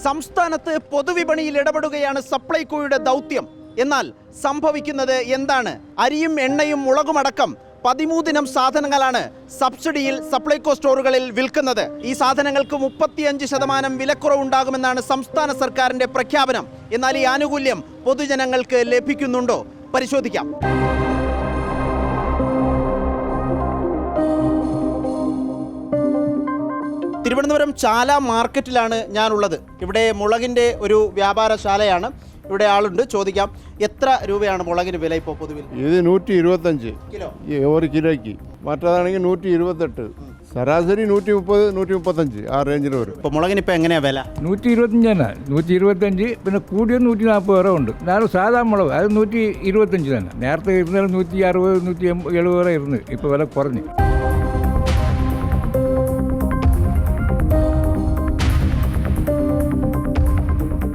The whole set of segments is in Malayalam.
സംസ്ഥാനത്ത് പൊതുവിപണിയിൽ ഇടപെടുകയാണ് സപ്ലൈകോയുടെ ദൗത്യം. എന്നാൽ സംഭവിക്കുന്നത് എന്താണ്? അരിയും എണ്ണയും മുളകുമടക്കം 13 ഇനം സാധനങ്ങളാണ് സബ്സിഡിയിൽ സപ്ലൈകോ സ്റ്റോറുകളിൽ വിൽക്കുന്നത്. ഈ സാധനങ്ങൾക്ക് 35% വിലക്കുറവുണ്ടാകുമെന്നാണ് സംസ്ഥാന സർക്കാരിന്റെ പ്രഖ്യാപനം. എന്നാൽ ഈ ആനുകൂല്യം പൊതുജനങ്ങൾക്ക് ലഭിക്കുന്നുണ്ടോ? പരിശോധിക്കാം. തിരുവനന്തപുരം ചാല മാർക്കറ്റിലാണ് ഞാനുള്ളത്. ഇവിടെ മുളകിൻ്റെ ഒരു വ്യാപാരശാലയാണ്. ഇവിടെ ആളുണ്ട്, ചോദിക്കാം. എത്ര രൂപയാണ് മുളകിന് വില ഇപ്പോൾ പൊതുവിൽ? ഇത് 125 കിലോ, ഒരു കിലോയ്ക്ക്. മറ്റേതാണെങ്കിൽ 128, ശരാശരി 130, 135 ആ റേഞ്ചിൽ വരും. ഇപ്പോൾ മുളകിന് ഇപ്പോൾ എങ്ങനെയാണ് വില? 125 125, പിന്നെ കൂടിയ 140 വരെ ഉണ്ട്. ഞാൻ സാധാ മുളക് അത് 125 തന്നെ. നേരത്തെ ഇരുന്നാലും 160, 170 വരെ ഇരുന്ന്. ഇപ്പോൾ വില കുറഞ്ഞ്.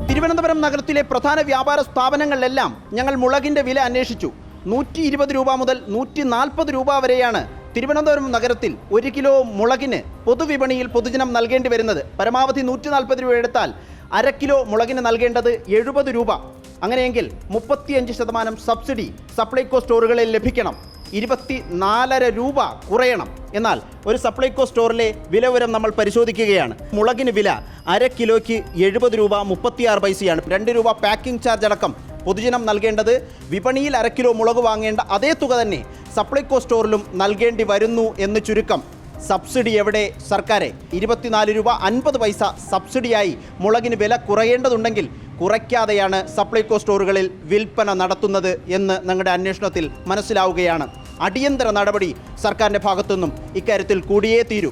തിരുവനന്തപുരം നഗരത്തിലെ പ്രധാന വ്യാപാര സ്ഥാപനങ്ങളിലെല്ലാം ഞങ്ങൾ മുളകിൻ്റെ വില അന്വേഷിച്ചു. 120 രൂപ മുതൽ 140 രൂപ വരെയാണ് തിരുവനന്തപുരം നഗരത്തിൽ 1 കിലോ മുളകിന് പൊതുവിപണിയിൽ പൊതുജനം നൽകേണ്ടി വരുന്നത്. പരമാവധി 140 രൂപ എടുത്താൽ 1/2 കിലോ മുളകിന് നൽകേണ്ടത് 70 രൂപ. അങ്ങനെയെങ്കിൽ 35% സബ്സിഡി സപ്ലൈകോ സ്റ്റോറുകളിൽ ലഭിക്കണം. 24.5 രൂപ കുറയണം. എന്നാൽ ഒരു സപ്ലൈകോ സ്റ്റോറിലെ വില വിവരം നമ്മൾ പരിശോധിക്കുകയാണ്. മുളകിന് വില 1/2 കിലോയ്ക്ക് 70 രൂപ 36 പൈസയാണ്. 2 രൂപ പാക്കിംഗ് ചാർജ് അടക്കം പൊതുജനം നൽകേണ്ടത്. വിപണിയിൽ 1/2 കിലോ മുളക് വാങ്ങേണ്ട അതേ തുക തന്നെ സപ്ലൈകോ സ്റ്റോറിലും നൽകേണ്ടി വരുന്നു എന്ന് ചുരുക്കം. സബ്സിഡി എവിടെ സർക്കാരെ? 24 രൂപ 50 പൈസ സബ്സിഡിയായി മുളകിന് വില കുറയേണ്ടതുണ്ടെങ്കിൽ കുറയ്ക്കാതെയാണ് സപ്ലൈകോ സ്റ്റോറുകളിൽ വിൽപ്പന നടത്തുന്നത് എന്ന് ഞങ്ങളുടെ അന്വേഷണത്തിൽ മനസ്സിലാവുകയാണ്. അടിയന്തര നടപടി സർക്കാരിൻ്റെ ഭാഗത്തുനിന്നും ഇക്കാര്യത്തിൽ കൂടിയേ തീരൂ.